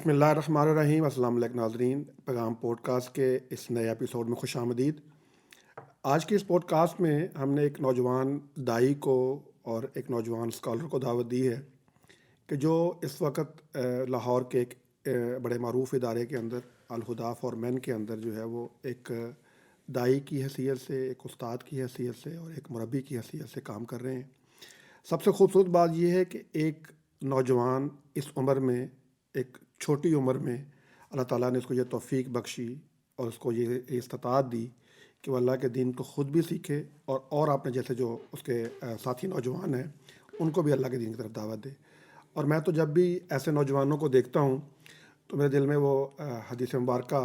بسم اللہ الرحمن الرحیم۔ السلام علیکم ناظرین، پیغام پوڈ کاسٹ کے اس نئے ایپیسوڈ میں خوش آمدید۔ آج کی اس پوڈ کاسٹ میں ہم نے ایک نوجوان داعی کو اور ایک نوجوان اسکالر کو دعوت دی ہے کہ جو اس وقت لاہور کے ایک بڑے معروف ادارے کے اندر الہدیٰ فار مین کے اندر جو ہے وہ ایک داعی کی حیثیت سے، ایک استاد کی حیثیت سے اور ایک مربی کی حیثیت سے کام کر رہے ہیں۔ سب سے خوبصورت بات یہ ہے کہ ایک نوجوان اس عمر میں، ایک چھوٹی عمر میں اللہ تعالیٰ نے اس کو یہ توفیق بخشی اور اس کو یہ استطاعت دی کہ وہ اللہ کے دین کو خود بھی سیکھے اور اپنے جیسے جو اس کے ساتھی نوجوان ہیں ان کو بھی اللہ کے دین کی طرف دعوت دے۔ اور میں تو جب بھی ایسے نوجوانوں کو دیکھتا ہوں تو میرے دل میں وہ حدیث مبارکہ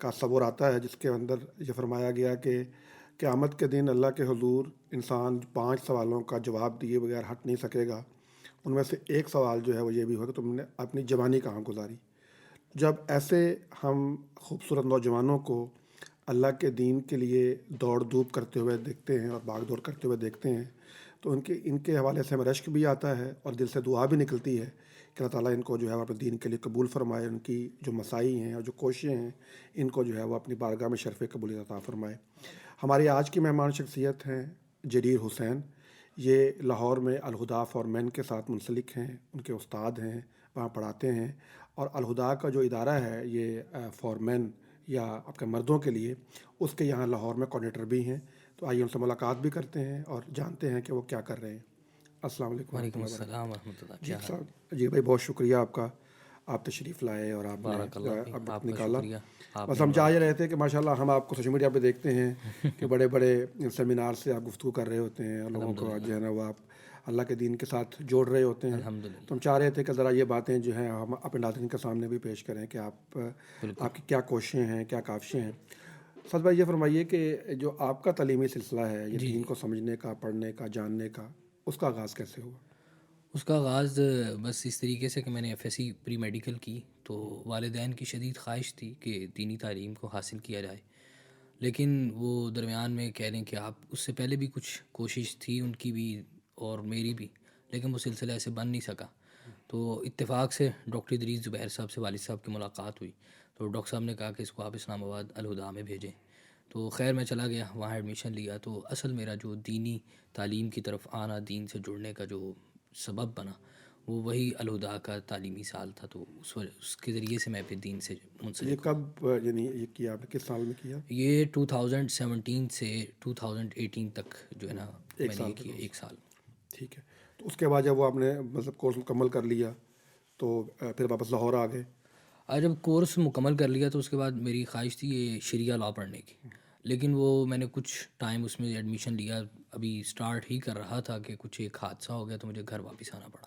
کا تصور آتا ہے جس کے اندر یہ فرمایا گیا کہ قیامت کے دن اللہ کے حضور انسان 5 سوالوں کا جواب دیے بغیر ہٹ نہیں سکے گا۔ ان میں سے ایک سوال جو ہے وہ یہ بھی ہوگا کہ تم نے اپنی جوانی کہاں گزاری۔ جب ایسے ہم خوبصورت نوجوانوں کو اللہ کے دین کے لیے دوڑ دھوپ کرتے ہوئے دیکھتے ہیں اور بھاگ دوڑ کرتے ہوئے دیکھتے ہیں تو ان کے حوالے سے ہمیں رشک بھی آتا ہے اور دل سے دعا بھی نکلتی ہے کہ اللہ تعالیٰ ان کو جو ہے وہ اپنے دین کے لیے قبول فرمائے، ان کی جو مساعی ہیں اور جو کوششیں ہیں ان کو جو ہے وہ اپنی بارگاہ میں شرف قبولیت عطا فرمائے۔ ہماری آج کی مہمان شخصیت ہیں جریر حسین۔ یہ لاہور میں الہدیٰ فار مین کے ساتھ منسلک ہیں، ان کے استاد ہیں، وہاں پڑھاتے ہیں، اور الہدیٰ کا جو ادارہ ہے یہ فار مین یا آپ کے مردوں کے لیے، اس کے یہاں لاہور میں کوآرڈینیٹر بھی ہیں۔ تو آئیے ان سے ملاقات بھی کرتے ہیں اور جانتے ہیں کہ وہ کیا کر رہے ہیں۔ السلام علیکم۔ وعلیکم السلام ورحمۃ اللہ۔ جی صاحب، جی بھائی، بہت شکریہ آپ کا، آپ تشریف لائے اور آپ نے وقت نکالا۔ بس ہم چاہ رہے تھے کہ ماشاءاللہ ہم آپ کو سوشل میڈیا پہ دیکھتے ہیں کہ بڑے بڑے سیمینار سے آپ گفتگو کر رہے ہوتے ہیں اور لوگوں کو جو ہے نا وہ آپ اللہ کے دین کے ساتھ جوڑ رہے ہوتے ہیں۔ تو ہم چاہ رہے تھے کہ ذرا یہ باتیں جو ہیں ہم اپنے ناظرین کے سامنے بھی پیش کریں کہ آپ کی کیا کوششیں ہیں، کیا کاوشیں ہیں۔ سچ بھائی یہ فرمائیے کہ جو آپ کا تعلیمی سلسلہ ہے یہ دین کو سمجھنے کا، پڑھنے کا، جاننے کا، اس کا آغاز کیسے ہوا؟ اس کا آغاز بس اس طریقے سے کہ میں نے F S C pre medical کی تو والدین کی شدید خواہش تھی کہ دینی تعلیم کو حاصل کیا جائے، لیکن وہ درمیان میں کہہ لیں کہ آپ اس سے پہلے بھی کچھ کوشش تھی ان کی بھی اور میری بھی، لیکن وہ سلسلہ ایسے بن نہیں سکا۔ تو اتفاق سے ڈاکٹر ادریس زبیر صاحب سے والد صاحب کی ملاقات ہوئی تو ڈاکٹر صاحب نے کہا کہ اس کو آپ اسلام آباد الہدیٰ میں بھیجیں۔ تو خیر میں چلا گیا، وہاں ایڈمیشن لیا۔ تو اصل میرا جو دینی تعلیم کی طرف آنا، دین سے جڑنے کا جو سبب بنا وہ وہی الہدیٰ کا تعلیمی سال تھا۔ تو اس کے ذریعے سے میں پھر دین سے منسلک۔ یہ کب یعنی یہ کیا آپ نے، کس سال میں کیا؟ یہ 2017 سے 2018 تک جو ہے نا میں نے یہ کیا، 1 سال۔ ٹھیک ہے۔ تو اس کے بعد جب وہ آپ نے مطلب کورس مکمل کر لیا تو پھر واپس لاہور آ گئے؟ جب کورس مکمل کر لیا تو اس کے بعد میری خواہش تھی یہ شریعہ لاء پڑھنے کی، لیکن وہ میں نے کچھ ٹائم اس میں ایڈمیشن لیا، ابھی سٹارٹ ہی کر رہا تھا کہ کچھ ایک حادثہ ہو گیا تو مجھے گھر واپس آنا پڑا۔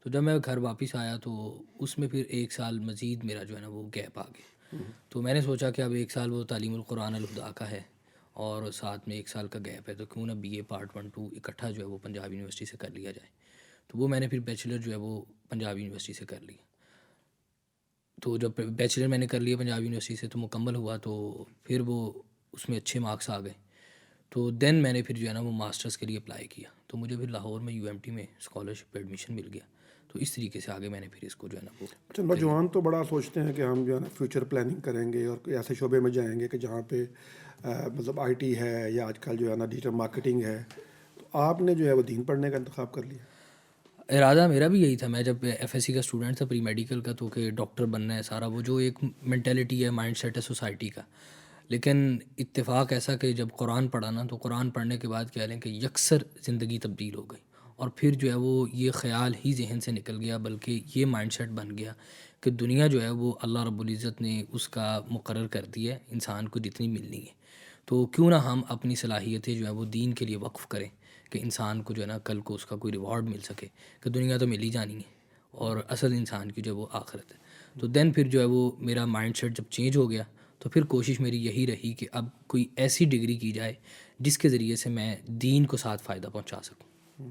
تو جب میں گھر واپس آیا تو اس میں پھر 1 سال مزید میرا جو ہے نا وہ گیپ آ گیا۔ تو میں نے سوچا کہ اب 1 سال وہ تعلیم القرآن الہدیٰ کا ہے اور ساتھ میں 1 سال کا گیپ ہے، تو کیوں نہ BA پارٹ 1 2 اکٹھا جو ہے وہ پنجاب یونیورسٹی سے کر لیا جائے۔ تو وہ میں نے پھر بیچلر جو ہے وہ پنجاب یونیورسٹی سے کر لیا۔ تو جب بیچلر میں نے کر لیا پنجاب یونیورسٹی سے تو مکمل ہوا، تو پھر وہ اس میں اچھے مارکس آ گئے۔ تو دین میں نے پھر جو ہے نا وہ ماسٹرز کے لیے اپلائی کیا، تو مجھے پھر لاہور میں UMT میں اسکالرشپ پہ ایڈمیشن مل گیا۔ تو اس طریقے سے آگے میں نے پھر اس کو جو ہے نا وہ اچھا، نوجوان تو بڑا سوچتے ہیں کہ ہم جو ہے نا فیوچر پلاننگ کریں گے اور کوئی ایسے شعبے میں جائیں گے کہ جہاں پہ مطلب IT ہے یا آج کل جو ہے نا ڈیجیٹل مارکیٹنگ ہے، تو آپ نے جو ہے وہ دین پڑھنے کا انتخاب کر لیا؟ ارادہ میرا بھی یہی تھا، میں جب FSC کا اسٹوڈنٹ تھا پری میڈیکل کا، تو کہ ڈاکٹر بننا ہے، سارا وہ جو ایک مینٹیلٹی ہے، مائنڈ سیٹ ہے سوسائٹی کا۔ لیکن اتفاق ایسا کہ جب قرآن پڑھا نا تو قرآن پڑھنے کے بعد کہہ لیں کہ یکسر زندگی تبدیل ہو گئی، اور پھر جو ہے وہ یہ خیال ہی ذہن سے نکل گیا، بلکہ یہ مائنڈ سیٹ بن گیا کہ دنیا جو ہے وہ اللہ رب العزت نے اس کا مقرر کر دی ہے انسان کو جتنی ملنی ہے، تو کیوں نہ ہم اپنی صلاحیتیں جو ہے وہ دین کے لیے وقف کریں کہ انسان کو جو ہے نا کل کو اس کا کوئی ریوارڈ مل سکے، کہ دنیا تو مل ہی جانی ہے اور اصل انسان کی جو ہے وہ آخرت ہے۔ تو دین پھر جو ہے وہ میرا مائنڈ سیٹ جب چینج ہو گیا تو پھر کوشش میری یہی رہی کہ اب کوئی ایسی ڈگری کی جائے جس کے ذریعے سے میں دین کو ساتھ فائدہ پہنچا سکوں۔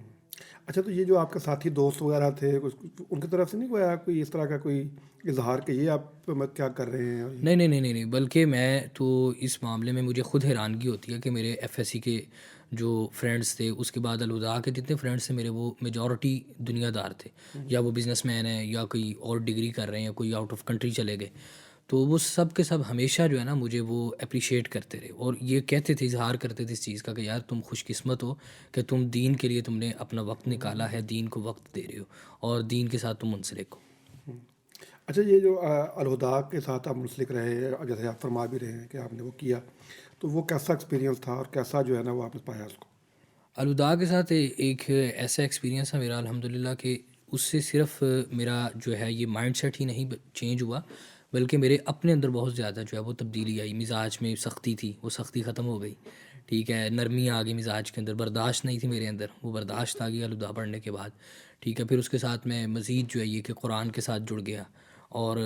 اچھا، تو یہ جو آپ کے ساتھی دوست وغیرہ تھے ان کی طرف سے نہیں کوئی اس طرح کا کوئی اظہار کہ یہ آپ کیا کر رہے ہیں اور یہ؟ نہیں نہیں نہیں نہیں نہیں، بلکہ میں تو اس معاملے میں مجھے خود حیرانگی ہوتی ہے کہ میرے ایف ایس سی کے جو فرینڈس تھے، اس کے بعد الہدا کے جتنے فرینڈس تھے میرے، وہ میجورٹی دنیا دار تھے، یا وہ بزنس مین ہیں یا کوئی اور ڈگری کر رہے ہیں یا کوئی آؤٹ آف کنٹری چلے گئے. تو وہ سب کے سب ہمیشہ جو ہے نا مجھے وہ اپریشیٹ کرتے رہے اور یہ کہتے تھے، اظہار کرتے تھے اس چیز کا کہ یار تم خوش قسمت ہو کہ تم دین کے لیے تم نے اپنا وقت نکالا ہے، دین کو وقت دے رہے ہو اور دین کے ساتھ تم منسلک ہو. اچھا، یہ جو الہدا کے ساتھ آپ منسلک رہے، جیسے آپ فرما بھی رہے ہیں کہ آپ نے وہ کیا، تو وہ کیسا ایکسپیرینس تھا اور کیسا جو ہے نا وہ آپ نے پایا اس کو؟ الوداع کے ساتھ ایک ایسا ایکسپیرینس ہے میرا الحمدللہ کہ اس سے صرف میرا جو ہے یہ مائنڈ سیٹ ہی نہیں چینج ہوا، بلکہ میرے اپنے اندر بہت زیادہ جو ہے وہ تبدیلی آئی. مزاج میں سختی تھی، وہ سختی ختم ہو گئی. ٹھیک ہے، نرمی آ گئی مزاج کے اندر، برداشت نہیں تھی میرے اندر، وہ برداشت آ گئی الوداع پڑھنے کے بعد. ٹھیک ہے، پھر اس کے ساتھ میں مزید جو ہے یہ کہ قرآن کے ساتھ جڑ گیا اور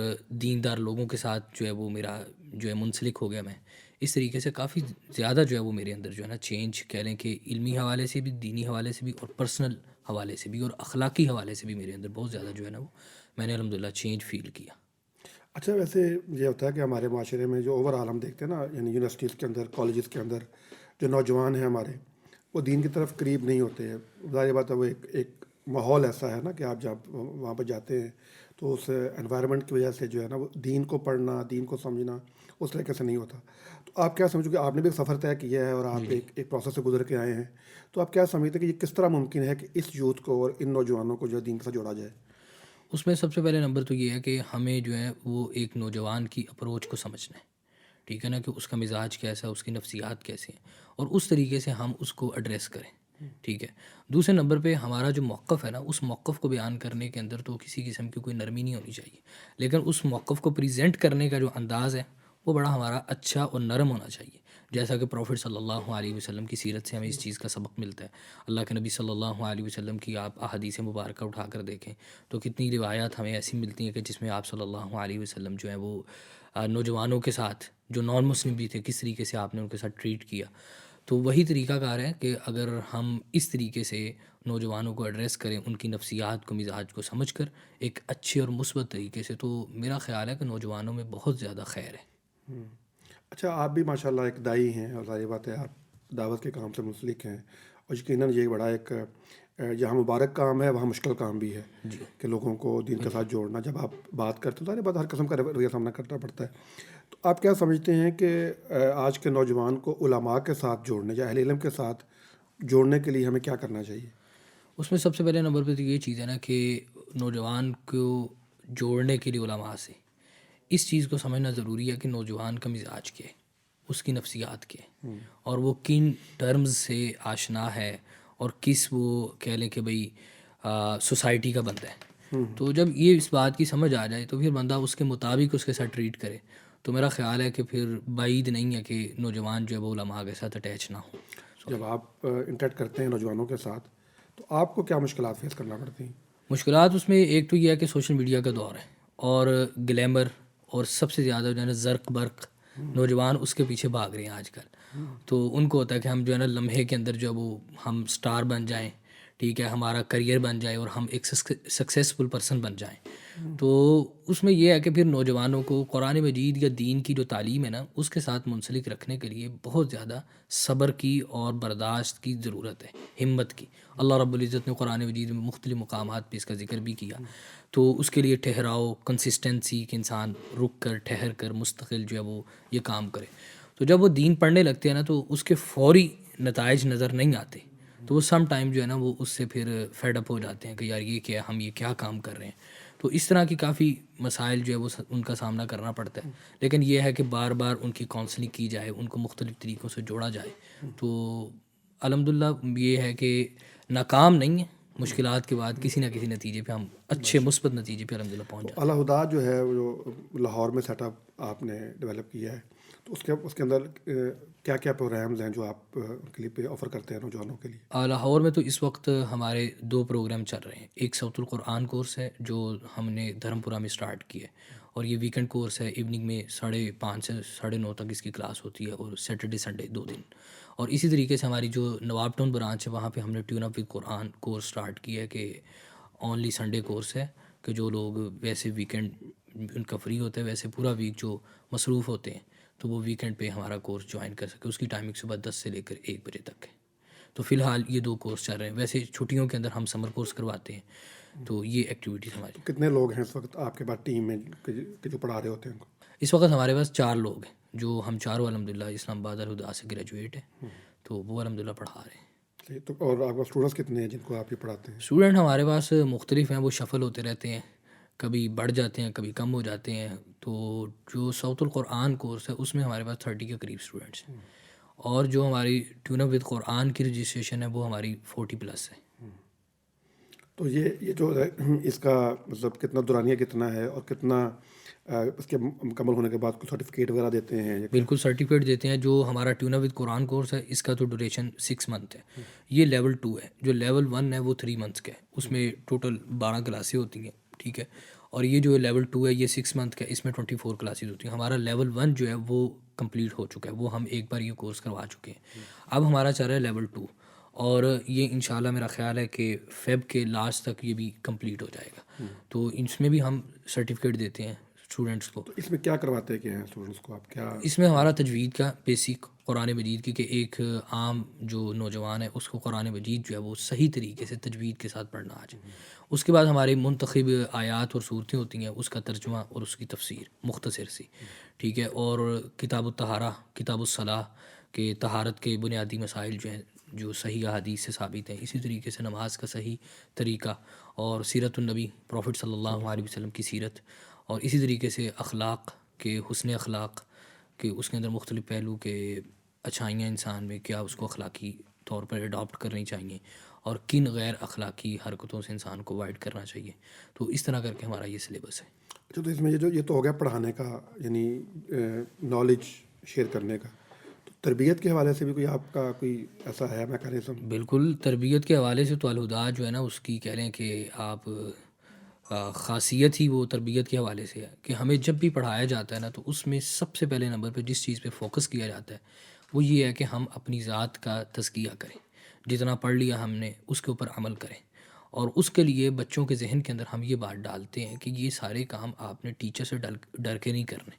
دیندار لوگوں کے ساتھ جو ہے وہ میرا جو ہے منسلک ہو گیا میں. اس طریقے سے کافی زیادہ جو ہے وہ میرے اندر جو ہے نا چینج کہہ لیں کہ علمی حوالے سے بھی، دینی حوالے سے بھی اور پرسنل حوالے سے بھی اور اخلاقی حوالے سے بھی میرے اندر بہت زیادہ جو ہے نا وہ میں نے الحمدللہ چینج فیل کیا. اچھا، ویسے یہ ہوتا ہے کہ ہمارے معاشرے میں جو اوور آل ہم دیکھتے ہیں نا، یعنی یونیورسٹیز کے اندر، کالجز کے اندر جو نوجوان ہیں ہمارے، وہ دین کی طرف قریب نہیں ہوتے ہیں. ظاہر بات ہے، وہ ایک ماحول ایسا ہے نا کہ آپ جب وہاں پہ جاتے ہیں تو اس انوائرمنٹ کی وجہ سے جو ہے نا وہ دین کو پڑھنا، دین کو سمجھنا اس طریقے سے نہیں ہوتا. تو آپ کیا سمجھو کہ آپ نے بھی ایک سفر طے کیا ہے اور جی آپ جی. ایک پروسیس سے گزر کے آئے ہیں، تو آپ کیا سمجھتے ہیں کہ یہ کس طرح ممکن ہے کہ اس یوتھ کو اور ان نوجوانوں کو جو ہے دین کے ساتھ جوڑا جائے؟ اس میں سب سے پہلے نمبر تو یہ ہے کہ ہمیں جو ہے وہ ایک نوجوان کی اپروچ کو سمجھنا ہے. ٹھیک ہے نا، کہ اس کا مزاج کیسا ہے، اس کی نفسیات کیسے ہیں، اور اس طریقے سے ہم اس کو ایڈریس کریں. ٹھیک ہے. دوسرے نمبر پہ ہمارا جو موقف ہے نا، اس موقف کو بیان کرنے کے اندر تو کسی قسم کی کوئی نرمی نہیں ہونی چاہیے، لیکن اس موقف کو پریزنٹ کرنے کا جو انداز ہے وہ بڑا ہمارا اچھا اور نرم ہونا چاہیے، جیسا کہ پروفٹ صلی اللہ علیہ وسلم کی سیرت سے ہمیں اس چیز کا سبق ملتا ہے. اللہ کے نبی صلی اللہ علیہ وسلم کی آپ احادیث مبارکہ اٹھا کر دیکھیں تو کتنی روایات ہمیں ایسی ملتی ہیں کہ جس میں آپ صلی اللہ علیہ وسلم جو ہے وہ نوجوانوں کے ساتھ جو نان مسلم بھی تھے کس طریقے سے آپ نے ان کے ساتھ ٹریٹ کیا. تو وہی طریقہ کار ہے کہ اگر ہم اس طریقے سے نوجوانوں کو ایڈریس کریں، ان کی نفسیات کو، مزاج کو سمجھ کر ایک اچھے اور مثبت طریقے سے، تو میرا خیال ہے کہ نوجوانوں میں بہت زیادہ خیر ہے. اچھا، آپ بھی ماشاءاللہ ایک دائی ہیں اور ظاہر بات ہے آپ دعوت کے کام سے منسلک ہیں، اور یقیناً یہ بڑا ایک جہاں مبارک کام ہے وہاں مشکل کام بھی ہے جی کہ لوگوں کو دین کے بالکل. ساتھ جوڑنا. جب آپ بات کرتے ہیں ظاہر بات ہر قسم کا رویہ سامنا کرنا پڑتا ہے. تو آپ کیا سمجھتے ہیں کہ آج کے نوجوان کو علماء کے ساتھ جوڑنے یا اہل علم کے ساتھ جوڑنے کے لیے ہمیں کیا کرنا چاہیے؟ اس میں سب سے پہلے نمبر پہ تو یہ چیز ہے نا کہ نوجوان کو جوڑنے کے لیے علماء سے اس چیز کو سمجھنا ضروری ہے کہ نوجوان کا مزاج کیا ہے، اس کی نفسیات کیا ہے، اور وہ کن ٹرمز سے آشنا ہے اور کس وہ کہہ لیں کہ بھئی سوسائٹی کا بندہ ہے. تو جب یہ اس بات کی سمجھ آ جائے تو پھر بندہ اس کے مطابق اس کے ساتھ ٹریٹ کرے، تو میرا خیال ہے کہ پھر بعید نہیں ہے کہ نوجوان جو ہے وہ علماء کے ساتھ اٹیچ نہ ہو. جب آپ انٹریکٹ کرتے ہیں نوجوانوں کے ساتھ تو آپ کو کیا مشکلات فیس کرنا پڑتی ہیں؟ مشکلات اس میں ایک تو یہ ہے کہ سوشل میڈیا کا دور ہے اور گلیمر، اور سب سے زیادہ جو ہے نا زرق برق، نوجوان اس کے پیچھے بھاگ رہے ہیں آج کل. تو ان کو ہوتا ہے کہ ہم جو ہے نا لمحے کے اندر جو ہے وہ ہم سٹار بن جائیں، ٹھیک ہے، ہمارا کریئر بن جائے اور ہم ایک سکسیسفل پرسن بن جائیں. تو اس میں یہ ہے کہ پھر نوجوانوں کو قرآن مجید یا دین کی جو تعلیم ہے نا اس کے ساتھ منسلک رکھنے کے لیے بہت زیادہ صبر کی اور برداشت کی ضرورت ہے، ہمت کی. اللہ رب العزت نے قرآن مجید میں مختلف مقامات پہ اس کا ذکر بھی کیا. تو اس کے لیے ٹھہراؤ، کنسسٹنسی، کہ انسان رک کر ٹھہر کر مستقل جو ہے وہ یہ کام کرے. تو جب وہ دین پڑھنے لگتے ہیں نا تو اس کے فوری نتائج نظر نہیں آتے، تو وہ سم ٹائم جو ہے نا وہ اس سے پھر فیڈ اپ ہو جاتے ہیں کہ یار یہ کیا، ہم یہ کیا کام کر رہے ہیں. تو اس طرح کی کافی مسائل جو ہے وہ ان کا سامنا کرنا پڑتا ہے. لیکن یہ ہے کہ بار بار ان کی کاؤنسلنگ کی جائے، ان کو مختلف طریقوں سے جوڑا جائے. تو الحمدللہ یہ ہے کہ ناکام نہیں ہے، مشکلات کے بعد کسی نہ کسی نتیجے پہ ہم اچھے مثبت نتیجے پہ الحمدللہ پہنچ جاتے ہیں. الہدا جو ہے وہ جو لاہور میں سیٹ اپ آپ نے ڈیولپ کیا ہے، تو اس کے اندر کیا کیا پروگرامز ہیں جو آپ ان کے لیے آفر کرتے ہیں نوجوانوں کے لیے؟ لاہور میں تو اس وقت ہمارے 2 پروگرام چل رہے ہیں. ایک صوت القرآن کورس ہے جو ہم نے دھرم پورہ میں اسٹارٹ کیا ہے، اور یہ ویکنڈ کورس ہے، ایوننگ میں 5:30 سے 9:30 تک اس کی کلاس ہوتی ہے، اور سیٹرڈے سنڈے 2 دن. اور اسی طریقے سے ہماری جو نواب ٹاؤن برانچ ہے وہاں پہ ہم نے tune up with Quran course start کیا ہے کہ اونلی سنڈے کورس ہے، کہ جو لوگ ویسے ویکینڈ ان کا فری ہوتا ہے، ویسے پورا ویک جو مصروف ہوتے ہیں تو وہ ویکینڈ پہ ہمارا کورس جوائن کر سکے. اس کی ٹائمنگ صبح 10 سے لے کر 1 بجے تک ہے. تو فی الحال یہ 2 کورس چل رہے ہیں. ویسے چھٹیوں کے اندر ہم سمر کورس کرواتے ہیں. تو یہ ایکٹیویٹیز ہماری. کتنے لوگ ہیں اس وقت آپ کے پاس ٹیم میں کہ جو پڑھا رہے ہوتے ہیں ان کو؟ اس وقت ہمارے پاس 4 لوگ ہیں، جو ہم چاروں الحمدللہ اسلام آباد الہدا سے گریجویٹ ہیں، تو وہ الحمدللہ پڑھا رہے ہیں. تو اور آپ کا اسٹوڈنٹس کتنے ہیں جن کو آپ یہ پڑھاتے ہیں؟ اسٹوڈنٹ ہمارے پاس مختلف ہیں، وہ شفل ہوتے رہتے ہیں، کبھی بڑھ جاتے ہیں کبھی کم ہو جاتے ہیں. تو جو صوت القرآن کورس ہے اس میں ہمارے پاس 30 کے قریب اسٹوڈنٹس ہیں، اور جو ہماری ٹیون اپ وتھ قرآن کی رجسٹریشن ہے وہ ہماری 40+ ہے. تو یہ جو ہے اس کا مطلب کتنا دورانیہ کتنا ہے، اور کتنا اس کے مکمل ہونے کے بعد کوئی سرٹیفکیٹ وغیرہ دیتے ہیں؟ بالکل سرٹیفکیٹ دیتے ہیں. جو ہمارا tune up with Quran course ہے اس کا تو ڈوریشن 6 منتھ ہے. یہ لیول 2 ہے. جو لیول 1 ہے وہ 3 منتھس کا ہے، اس میں ٹوٹل 12 کلاسیں ہوتی ہیں، ٹھیک ہے. اور یہ جو لیول 2 ہے یہ 6 منتھ کا ہے، اس میں 24 کلاسز ہوتی ہیں. ہمارا لیول 1 جو ہے وہ کمپلیٹ ہو چکا ہے، وہ ہم ایک بار یہ کورس کروا چکے ہیں. اب ہمارا چل رہا ہے لیول 2، اور یہ انشاءاللہ میرا خیال ہے کہ فیب کے لاسٹ تک یہ بھی کمپلیٹ ہو جائے گا. تو اس میں بھی ہم سرٹیفکیٹ دیتے ہیں اسٹوڈنٹس کو. تو اس میں کیا کرواتے کیا ہیں اسٹوڈنٹس کو آپ؟ کیا اس میں ہمارا تجوید کا بیسک قرآن مجید کی، کہ ایک عام جو نوجوان ہے اس کو قرآن مجید جو ہے وہ صحیح طریقے سے تجوید کے ساتھ پڑھنا آ جائے. اس کے بعد ہمارے منتخب آیات اور صورتیں ہوتی ہیں، اس کا ترجمہ اور اس کی تفسیر مختصر سی، ٹھیک ہے. اور کتاب الطہارہ، کتاب الصلاح، کہ طہارت کے بنیادی مسائل جو ہیں جو صحیح حدیث سے ثابت ہیں. اسی طریقے سے نماز کا صحیح طریقہ، اور سیرت النبی پروفٹ صلی اللہ علیہ وسلم کی سیرت. اور اسی طریقے سے اخلاق کے حسن اخلاق، کہ اس کے اندر مختلف پہلو کہ اچھائیاں انسان میں کیا اس کو اخلاقی طور پر اڈاپٹ کرنی چاہیے، اور کن غیر اخلاقی حرکتوں سے انسان کو اوائڈ کرنا چاہیے. تو اس طرح کر کے ہمارا یہ سلیبس ہے. اچھا، تو اس میں یہ تو ہو گیا پڑھانے کا، یعنی نالج شیئر کرنے کا. تو تربیت کے حوالے سے بھی کوئی آپ کا کوئی ایسا ہے میکانزم؟ بالکل تربیت کے حوالے سے تو الہدا جو ہے نا، اس کی کہہ لیں کہ آپ خاصیت ہی وہ تربیت کے حوالے سے ہے کہ ہمیں جب بھی پڑھایا جاتا ہے نا تو اس میں سب سے پہلے نمبر پہ جس چیز پہ فوکس کیا جاتا ہے وہ یہ ہے کہ ہم اپنی ذات کا تزکیہ کریں. جتنا پڑھ لیا ہم نے اس کے اوپر عمل کریں. اور اس کے لیے بچوں کے ذہن کے اندر ہم یہ بات ڈالتے ہیں کہ یہ سارے کام آپ نے ٹیچر سے ڈر کے نہیں کرنے،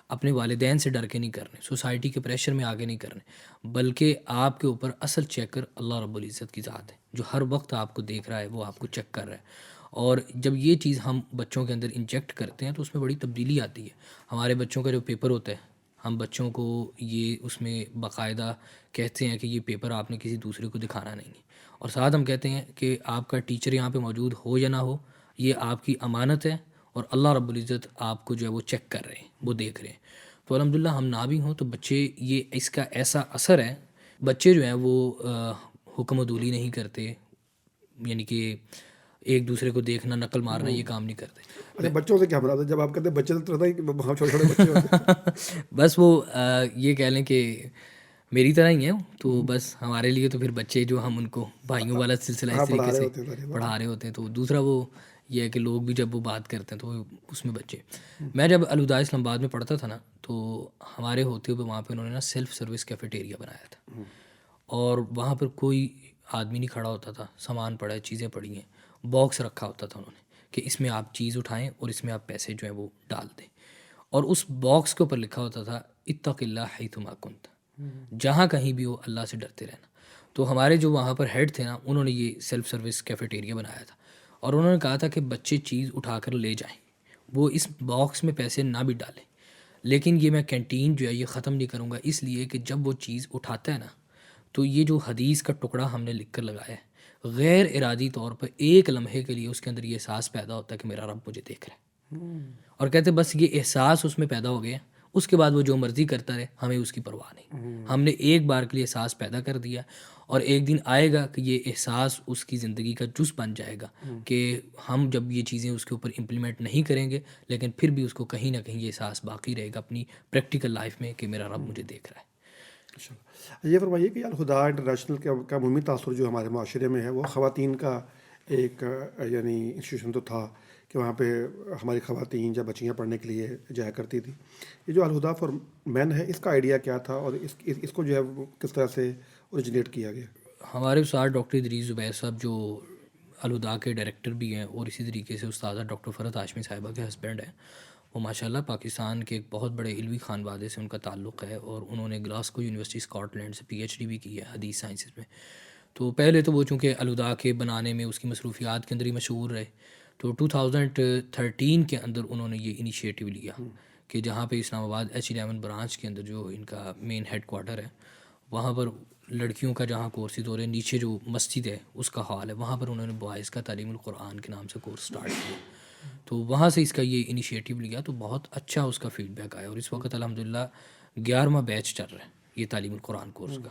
اپنے والدین سے ڈر کے نہیں کرنے، سوسائٹی کے پریشر میں آگے نہیں کرنے، بلکہ آپ کے اوپر اصل چیکر اللہ رب العزت کی ذات ہے جو ہر وقت آپ کو دیکھ رہا ہے، وہ آپ کو چیک کر رہا ہے. اور جب یہ چیز ہم بچوں کے اندر انجیکٹ کرتے ہیں تو اس میں بڑی تبدیلی آتی ہے. ہمارے بچوں کا جو پیپر ہوتا ہے ہم بچوں کو یہ اس میں باقاعدہ کہتے ہیں کہ یہ پیپر آپ نے کسی دوسرے کو دکھانا نہیں ہے، اور ساتھ ہم کہتے ہیں کہ آپ کا ٹیچر یہاں پہ موجود ہو یا نہ ہو یہ آپ کی امانت ہے، اور اللہ رب العزت آپ کو جو ہے وہ چیک کر رہے ہیں، وہ دیکھ رہے ہیں. تو الحمدللہ ہم نہ بھی ہوں تو بچے یہ اس کا ایسا اثر ہے، بچے جو ہیں وہ حکم عدولی نہیں کرتے، یعنی کہ ایک دوسرے کو دیکھنا نقل مارنا یہ کام نہیں کرتے. اچھا، بچوں سے کیا مراد ہے جب آپ کہتے ہیں بچے؟ تو رہتا ہے کہ وہاں چھوٹے چھوٹے بچے ہوتے ہیں. بس وہ یہ کہہ لیں کہ میری طرح ہی ہیں، تو بس ہمارے لیے تو پھر بچے جو ہم ان کو بھائیوں والا سلسلہ اس طریقے سے پڑھا رہے ہوتے ہیں. تو دوسرا وہ یہ ہے کہ لوگ بھی جب وہ بات کرتے ہیں تو اس میں بچے. میں جب الہدا اسلام آباد میں پڑھتا تھا نا تو ہمارے ہوتے ہوئے وہاں پہ انہوں نے نا سیلف سروس کیفیٹیریا بنایا تھا، اور وہاں پر کوئی آدمی نہیں کھڑا ہوتا تھا، سامان پڑا ہے، چیزیں پڑی ہیں، باکس رکھا ہوتا تھا انہوں نے کہ اس میں آپ چیز اٹھائیں اور اس میں آپ پیسے جو ہیں وہ ڈال دیں. اور اس باکس کے اوپر لکھا ہوتا تھا اتق اللہ حیثما کنت، جہاں کہیں بھی ہو اللہ سے ڈرتے رہنا. تو ہمارے جو وہاں پر ہیڈ تھے نا انہوں نے یہ سیلف سروس کیفیٹیریا بنایا تھا، اور انہوں نے کہا تھا کہ بچے چیز اٹھا کر لے جائیں، وہ اس باکس میں پیسے نہ بھی ڈالیں، لیکن یہ میں کینٹین جو ہے یہ ختم نہیں کروں گا، اس لیے کہ جب وہ چیز اٹھاتا ہے نا تو یہ جو حدیث کا ٹکڑا ہم نے لکھ کر لگایا ہے غیر ارادی طور پر ایک لمحے کے لیے اس کے اندر یہ احساس پیدا ہوتا ہے کہ میرا رب مجھے دیکھ رہا ہے. اور کہتے بس یہ احساس اس میں پیدا ہو گیا، اس کے بعد وہ جو مرضی کرتا رہے ہمیں اس کی پرواہ نہیں. ہم نے ایک بار کے لیے احساس پیدا کر دیا، اور ایک دن آئے گا کہ یہ احساس اس کی زندگی کا جز بن جائے گا کہ ہم جب یہ چیزیں اس کے اوپر امپلیمنٹ نہیں کریں گے لیکن پھر بھی اس کو کہیں نہ کہیں یہ احساس باقی رہے گا اپنی پریکٹیکل لائف میں کہ میرا رب مجھے دیکھ رہا ہے. یہ فرمائیے کہ الہدا انٹرنیشنل کا عمومی تاثر جو ہمارے معاشرے میں ہے وہ خواتین کا ایک یعنی انسٹیٹیوشن تو تھا کہ وہاں پہ ہماری خواتین یا بچیاں پڑھنے کے لیے جایا کرتی تھیں. یہ جو الہدا فار مین ہے اس کا آئیڈیا کیا تھا اور اس کو جو ہے وہ کس طرح سے اوریجنیٹ کیا گیا؟ ہمارے استاد ڈاکٹر ادریس زبیر صاحب جو الہدا کے ڈائریکٹر بھی ہیں اور اسی طریقے سے استاذہ ڈاکٹر فرحت ہاشمی صاحبہ کے ہسبینڈ ہیں، وہ ماشاءاللہ پاکستان کے ایک بہت بڑے علمی خانوادے سے ان کا تعلق ہے اور انہوں نے گلاسکو یونیورسٹی اسکاٹ لینڈ سے پی ایچ ڈی بھی کی ہے حدیث سائنسز میں. تو پہلے تو وہ چونکہ الہدا کے بنانے میں اس کی مصروفیات کے اندر ہی مشہور رہے، تو 2013 کے اندر انہوں نے یہ انیشیٹو لیا کہ جہاں پہ اسلام آباد H11 برانچ کے اندر جو ان کا مین ہیڈ کوارٹر ہے، وہاں پر لڑکیوں کا جہاں کورسز ہو رہے ہیں، نیچے جو مسجد ہے اس کا ہال ہے، وہاں پر انہوں نے بوائز کا تعلیم القرآن کے نام سے کورس سٹارٹ کیا. تو وہاں سے اس کا یہ انیشیٹو لیا تو بہت اچھا اس کا فیڈ بیک آیا اور اس وقت الحمدللہ 11واں بیچ چل رہا ہے یہ تعلیم القرآن کورس کا.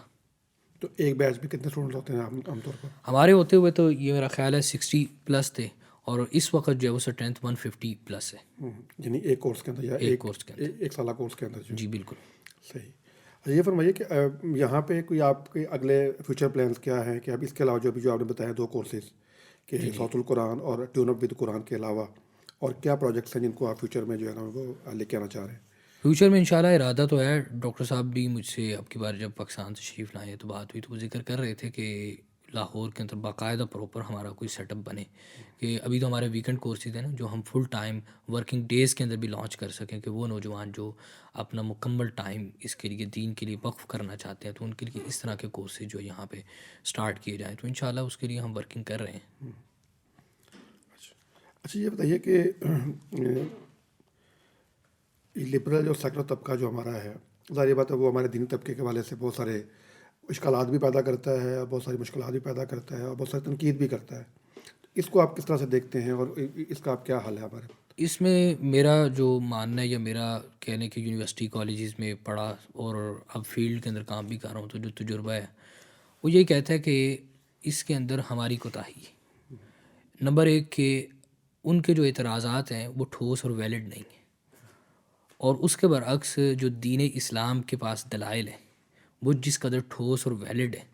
تو ایک بیچ میں کتنے اسٹوڈنٹ ہوتے ہیں عام طور پر؟ ہمارے ہوتے ہوئے تو یہ میرا خیال ہے 60+ تھے اور اس وقت جو ہے وہ اسٹرینتھ 150+ ہے یعنی ایک کورس کے اندر یا ایک کورس کے اندر. ایک سالہ کورس کے اندر جو؟ جی بالکل. صحیح. یہ فرمائیے کہ یہاں پہ کوئی آپ کے اگلے فیوچر پلانس کیا ہیں کہ اب اس کے علاوہ جو آپ نے بتایا 2 کورسز کہ صوت القرآن اور ٹیون اپ ود قرآن کے علاوہ اور کیا پروجیکٹس ہیں جن کو آپ فیوچر میں جو ہے نا وہ لے کے آنا چاہ رہے ہیں؟ فیوچر میں انشاءاللہ ارادہ تو ہے. ڈاکٹر صاحب بھی مجھ سے اب کی بار جب پاکستان تشریف لائے تو بات ہوئی تو وہ ذکر کر رہے تھے کہ لاہور کے اندر باقاعدہ پراپر ہمارا کوئی سیٹ اپ بنے کہ ابھی تو ہمارے ویکنڈ کورسز ہیں نا جو ہم فل ٹائم ورکنگ ڈیز کے اندر بھی لانچ کر سکیں کہ وہ نوجوان جو اپنا مکمل ٹائم اس کے لیے دین کے لیے وقف کرنا چاہتے ہیں تو ان کے لیے اس طرح کے کورسز جو یہاں پہ سٹارٹ کیے جائیں تو انشاءاللہ اس کے لیے ہم ورکنگ کر رہے ہیں. اچھا یہ بتائیے کہ لبرل جو سیکولر طبقہ جو ہمارا ہے، ظاہر بات ہے وہ ہمارے دینی طبقے کے حوالے سے بہت سارے اشکالات بھی پیدا کرتا ہے اور بہت ساری مشکلات بھی پیدا کرتا ہے اور بہت ساری تنقید بھی کرتا ہے. اس کو آپ کس طرح سے دیکھتے ہیں اور اس کا آپ کیا حل ہے ہمارے پاس؟ اس میں میرا جو ماننا ہے یا میرا کہنے کہ یونیورسٹی کالجز میں پڑھا اور اب فیلڈ کے اندر کام بھی کر رہا ہوں تو جو تجربہ ہے وہ یہی کہتا ہے کہ اس کے اندر ہماری کوتاہی ہے. نمبر 1 کہ ان کے جو اعتراضات ہیں وہ ٹھوس اور ویلڈ نہیں ہیں اور اس کے برعکس جو دین اسلام کے پاس دلائل ہیں وہ جس قدر ٹھوس اور ویلڈ ہیں.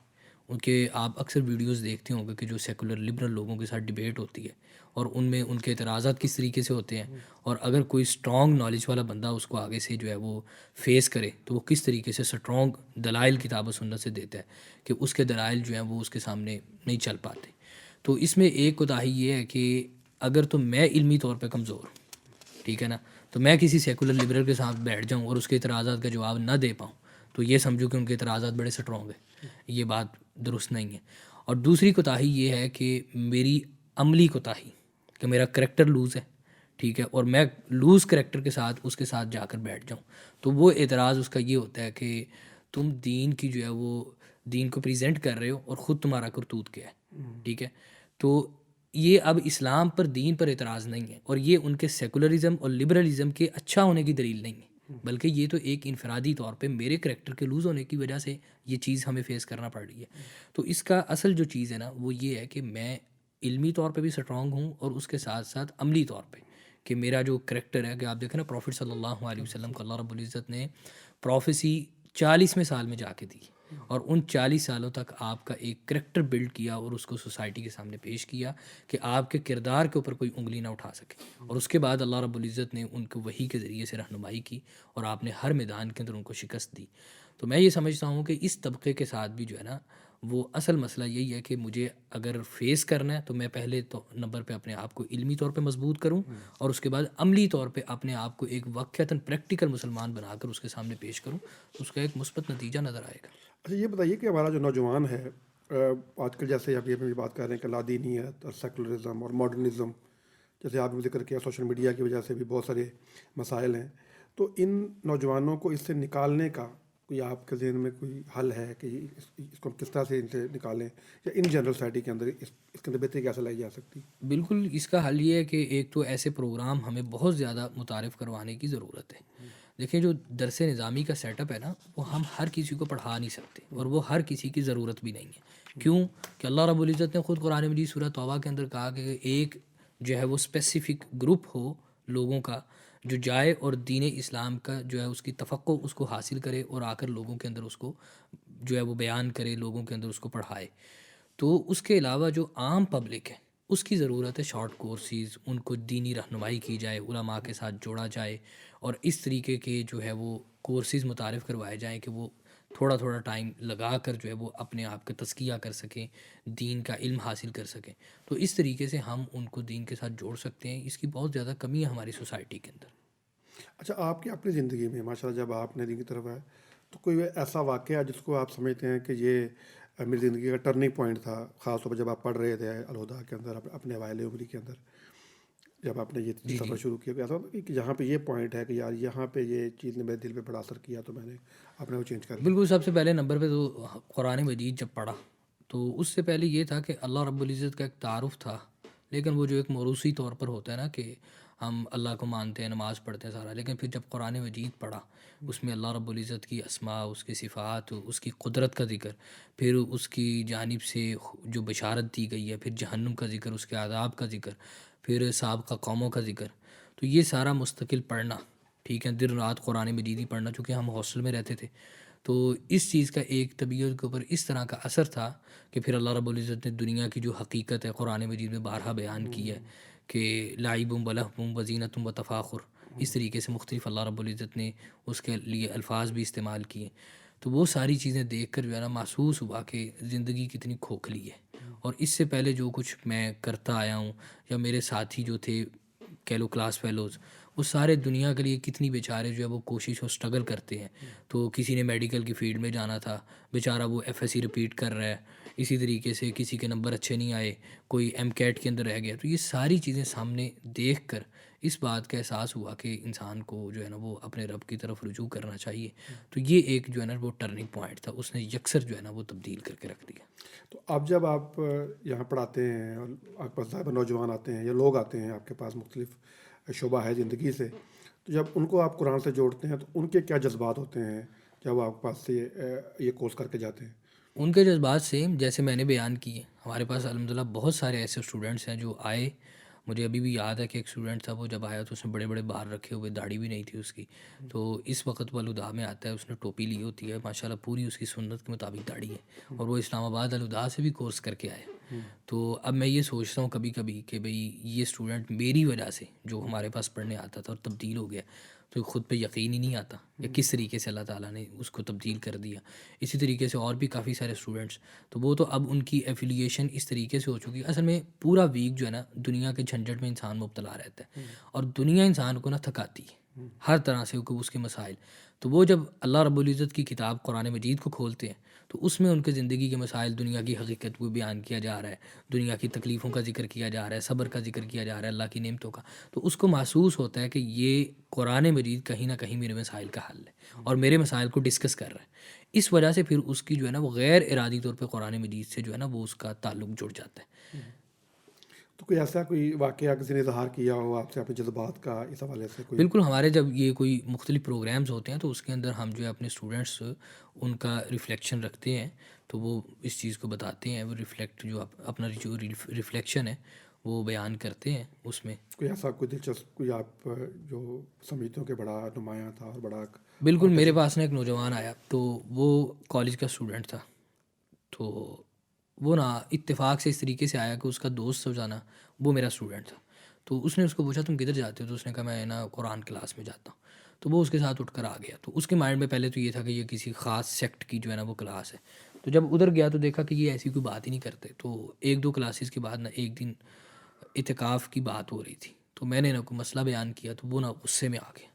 ان کے آپ اکثر ویڈیوز دیکھتے ہوں گے کہ جو سیکولر لبرل لوگوں کے ساتھ ڈیبیٹ ہوتی ہے اور ان میں ان کے اعتراضات کس طریقے سے ہوتے ہیں اور اگر کوئی اسٹرانگ نالج والا بندہ اس کو آگے سے جو ہے وہ فیس کرے تو وہ کس طریقے سے اسٹرانگ دلائل کتاب و سنت سے دیتا ہے کہ اس کے دلائل جو ہیں وہ اس کے سامنے نہیں چل پاتے. تو اس میں ایک کوتاہی یہ ہے کہ اگر تو میں علمی طور پہ کمزور ہوں، ٹھیک ہے نا، تو میں کسی سیکولر لبرل کے ساتھ بیٹھ جاؤں اور اس کے اعتراضات کا جواب نہ دے پاؤں تو یہ سمجھو کہ ان کے اعتراضات بڑے اسٹرانگ ہیں. یہ بات درست نہیں ہے. اور دوسری کوتاہی یہ ہے کہ میری عملی کوتاہی کہ میرا کریکٹر لوز ہے، ٹھیک ہے، اور میں لوز کریکٹر کے ساتھ اس کے ساتھ جا کر بیٹھ جاؤں تو وہ اعتراض اس کا یہ ہوتا ہے کہ تم دین کی جو ہے وہ دین کو پریزنٹ کر رہے ہو اور خود تمہارا کرتوت کیا ہے، ٹھیک ہے. تو یہ اب اسلام پر دین پر اعتراض نہیں ہے اور یہ ان کے سیکولرزم اور لبرلزم کے اچھا ہونے کی دلیل نہیں ہے، بلکہ یہ تو ایک انفرادی طور پہ میرے کریکٹر کے لوز ہونے کی وجہ سے یہ چیز ہمیں فیس کرنا پڑ رہی ہے. تو اس کا اصل جو چیز ہے نا وہ یہ ہے کہ میں علمی طور پہ بھی اسٹرانگ ہوں اور اس کے ساتھ ساتھ عملی طور پہ کہ میرا جو کریکٹر ہے کہ آپ دیکھیں نا پروفٹ صلی اللہ علیہ وسلم کو اللہ رب العزت نے پروفیسی 40ویں سال میں جا کے دی اور ان 40 سالوں تک آپ کا ایک کریکٹر بلڈ کیا اور اس کو سوسائٹی کے سامنے پیش کیا کہ آپ کے کردار کے اوپر کوئی انگلی نہ اٹھا سکے. اور اس کے بعد اللہ رب العزت نے ان کو وحی کے ذریعے سے رہنمائی کی اور آپ نے ہر میدان کے اندر ان کو شکست دی. تو میں یہ سمجھتا ہوں کہ اس طبقے کے ساتھ بھی جو ہے نا وہ اصل مسئلہ یہی ہے کہ مجھے اگر فیس کرنا ہے تو میں پہلے تو نمبر پہ اپنے آپ کو علمی طور پہ مضبوط کروں اور اس کے بعد عملی طور پہ اپنے آپ کو ایک واقعتاً پریکٹیکل مسلمان بنا کر اس کے سامنے پیش کروں تو اس کا ایک مثبت نتیجہ نظر آئے گا. اچھا یہ بتائیے کہ ہمارا جو نوجوان ہے آج کل جیسے ابھی ہم بات کر رہے ہیں کہ لادینیت اور سیکولرزم اور ماڈرنزم، جیسے آپ نے ذکر کیا سوشل میڈیا کی وجہ سے بھی بہت سارے مسائل ہیں، تو ان نوجوانوں کو اس سے نکالنے کا کوئی آپ کے ذہن میں کوئی حل ہے کہ اس کو کس طرح سے ان سے نکالیں یا ان جنرل سوسائٹی کے اندر اس کے اندر بہتری کیسے لائی جا سکتی؟ بالکل اس کا حل یہ ہے کہ ایک تو ایسے پروگرام ہمیں بہت زیادہ متعارف کروانے کی ضرورت ہے. دیکھیں جو درس نظامی کا سیٹ اپ ہے نا وہ ہم ہر کسی کو پڑھا نہیں سکتے اور وہ ہر کسی کی ضرورت بھی نہیں ہے. کیوں کہ اللہ رب العزت نے خود قرآن مجید سورہ توبہ کے اندر کہا کہ ایک جو ہے وہ اسپیسیفک گروپ ہو لوگوں کا جو جائے اور دین اسلام کا جو ہے اس کی تفقع اس کو حاصل کرے اور آ کر لوگوں کے اندر اس کو جو ہے وہ بیان کرے، لوگوں کے اندر اس کو پڑھائے. تو اس کے علاوہ جو عام پبلک ہے اس کی ضرورت ہے شارٹ کورسز، ان کو دینی رہنمائی کی جائے، علماء کے ساتھ جوڑا جائے، اور اس طریقے کے جو ہے وہ کورسز متعارف کروائے جائیں کہ وہ تھوڑا تھوڑا ٹائم لگا کر جو ہے وہ اپنے آپ کا تزکیہ کر سکیں، دین کا علم حاصل کر سکیں. تو اس طریقے سے ہم ان کو دین کے ساتھ جوڑ سکتے ہیں. اس کی بہت زیادہ کمی ہے ہماری سوسائٹی کے اندر. اچھا، آپ کی اپنی زندگی میں ماشاء اللہ جب آپ نے دین کی طرف آئے تو کوئی ایسا واقعہ جس کو آپ سمجھتے ہیں کہ یہ میری زندگی کا ٹرننگ پوائنٹ تھا، خاص طور پر جب آپ پڑھ رہے تھے الہدا کے اندر اپنے اوائل عمری کے اندر، جب آپ نے یہ جی سفر جی شروع کیا، ایسا ہوتا کہ یہاں پہ یہ پوائنٹ ہے کہ یار یہاں پہ یہ چیز نے میرے دل پہ بڑا اثر کیا تو میں نے اپنے وہ چینج کر لیا. بالکل. سب سے پہلے نمبر پہ تو قرآن مجید جب پڑھا تو اس سے پہلے یہ تھا کہ اللہ رب العزت کا ایک تعارف تھا، لیکن وہ جو ایک موروثی طور پر ہوتا ہے نا کہ ہم اللہ کو مانتے ہیں، نماز پڑھتے ہیں سارا، لیکن پھر جب قرآن مجید پڑھا اس میں اللہ رب العزت کی اسماء، اس کی صفات، اس کی قدرت کا ذکر، پھر اس کی جانب سے جو بشارت دی گئی ہے، پھر جہنم کا ذکر، اس کے عذاب کا ذکر، پھر سابقہ قوموں کا ذکر، تو یہ سارا مستقل پڑھنا، ٹھیک ہے، دن رات قرآن مجید ہی پڑھنا، چونکہ ہم ہاسٹل میں رہتے تھے. تو اس چیز کا ایک طبیعت کے اوپر اس طرح کا اثر تھا کہ پھر اللہ رب العزت نے دنیا کی جو حقیقت ہے قرآن مجید میں بارہا بیان کی ہے کہ لعب و لہو و زینت و تفاخر، اس طریقے سے مختلف اللہ رب العزت نے اس کے لیے الفاظ بھی استعمال کیے. تو وہ ساری چیزیں دیکھ کر جو ہے نا محسوس ہوا کہ زندگی کتنی کھوکھلی ہے. اور اس سے پہلے جو کچھ میں کرتا آیا ہوں یا میرے ساتھی جو تھے کہہ لو کلاس فیلوز، وہ سارے دنیا کے لیے کتنی بیچارے جو ہے وہ کوشش اور اسٹرگل کرتے ہیں. تو کسی نے میڈیکل کی فیلڈ میں جانا تھا، بیچارہ وہ ایف ایس سی رپیٹ کر رہا ہے. اسی طریقے سے کسی کے نمبر اچھے نہیں آئے، کوئی ایم کیٹ کے اندر رہ گیا. تو یہ ساری چیزیں سامنے دیکھ کر اس بات کا احساس ہوا کہ انسان کو جو ہے نا وہ اپنے رب کی طرف رجوع کرنا چاہیے. تو یہ ایک جو ہے نا وہ ٹرننگ پوائنٹ تھا، اس نے یکسر جو ہے نا وہ تبدیل کر کے رکھ دیا. تو اب جب آپ یہاں پڑھاتے ہیں اور آپ کے پاس ظاہر نوجوان آتے ہیں یا لوگ آتے ہیں آپ کے پاس مختلف شعبہ ہے زندگی سے، تو جب ان کو آپ قرآن سے جوڑتے ہیں تو ان کے کیا جذبات ہوتے ہیں جب آپ کے پاس سے یہ کورس کر کے جاتے ہیں؟ ان کے جذبات سیم جیسے میں نے بیان کیے. ہمارے پاس الحمدللہ بہت سارے ایسے اسٹوڈنٹس ہیں جو آئے. مجھے ابھی بھی یاد ہے کہ ایک اسٹوڈنٹ تھا، وہ جب آیا تو اس نے بڑے بڑے بال رکھے ہوئے، داڑھی بھی نہیں تھی اس کی. تو اس وقت وہ الہدا میں آتا ہے، اس نے ٹوپی لی ہوتی ہے، ماشاءاللہ پوری اس کی سنت کے مطابق داڑھی ہے، اور وہ اسلام آباد الہدا سے بھی کورس کر کے آیا. تو اب میں یہ سوچتا ہوں کبھی کبھی کہ بھئی یہ اسٹوڈنٹ میری وجہ سے جو ہمارے پاس پڑھنے آتا تھا اور تبدیل ہو گیا، تو خود پہ یقین ہی نہیں آتا کہ کس طریقے سے اللہ تعالیٰ نے اس کو تبدیل کر دیا. اسی طریقے سے اور بھی کافی سارے اسٹوڈنٹس، تو وہ تو اب ان کی ایفیلیشن اس طریقے سے ہو چکی ہے. اصل میں پورا ویک جو ہے نا دنیا کے جھنجھٹ میں انسان مبتلا رہتا ہے، اور دنیا انسان کو نا تھکاتی ہے ہر طرح سے اس کے مسائل. تو وہ جب اللہ رب العزت کی کتاب قرآن مجید کو کھولتے ہیں تو اس میں ان کے زندگی کے مسائل، دنیا کی حقیقت کو بیان کیا جا رہا ہے، دنیا کی تکلیفوں کا ذکر کیا جا رہا ہے، صبر کا ذکر کیا جا رہا ہے، اللہ کی نعمتوں کا. تو اس کو محسوس ہوتا ہے کہ یہ قرآن مجید کہیں نہ کہیں میرے مسائل کا حل ہے اور میرے مسائل کو ڈسکس کر رہا ہے. اس وجہ سے پھر اس کی جو ہے نا وہ غیر ارادی طور پہ قرآن مجید سے جو ہے نا وہ اس کا تعلق جڑ جاتا ہے. تو کوئی ایسا کوئی واقعہ کسی نے اظہار کیا ہو آپ سے اپنے جذبات کا اس حوالے سے کوئی؟ بالکل. ہمارے جب یہ کوئی مختلف پروگرامز ہوتے ہیں تو اس کے اندر ہم جو ہے اپنے اسٹوڈنٹس ان کا ریفلیکشن رکھتے ہیں، تو وہ اس چیز کو بتاتے ہیں، وہ ریفلیکٹ جو اپنا جو ریفلیکشن ہے وہ بیان کرتے ہیں. اس میں کوئی ایسا کوئی دلچسپ کوئی آپ جو سمجھتے ہو کہ بڑا نمایاں تھا اور بڑا بالکل. آپ کا میرے پاس نا ایک نوجوان آیا، تو وہ کالج کا اسٹوڈنٹ تھا. تو وہ نا اتفاق سے اس طریقے سے آیا کہ اس کا دوست جو نا وہ میرا اسٹوڈنٹ تھا. تو اس نے اس کو پوچھا تم کدھر جاتے ہو؟ تو اس نے کہا میں نا قرآن کلاس میں جاتا ہوں. تو وہ اس کے ساتھ اٹھ کر آ گیا. تو اس کے مائنڈ میں پہلے تو یہ تھا کہ یہ کسی خاص سیکٹ کی جو ہے نا وہ کلاس ہے. تو جب ادھر گیا تو دیکھا کہ یہ ایسی کوئی بات ہی نہیں کرتے. تو ایک دو کلاسز کے بعد نا ایک دن اعتکاف کی بات ہو رہی تھی، تو میں نے نا کوئی مسئلہ بیان کیا تو وہ نا غصے میں آ گیا.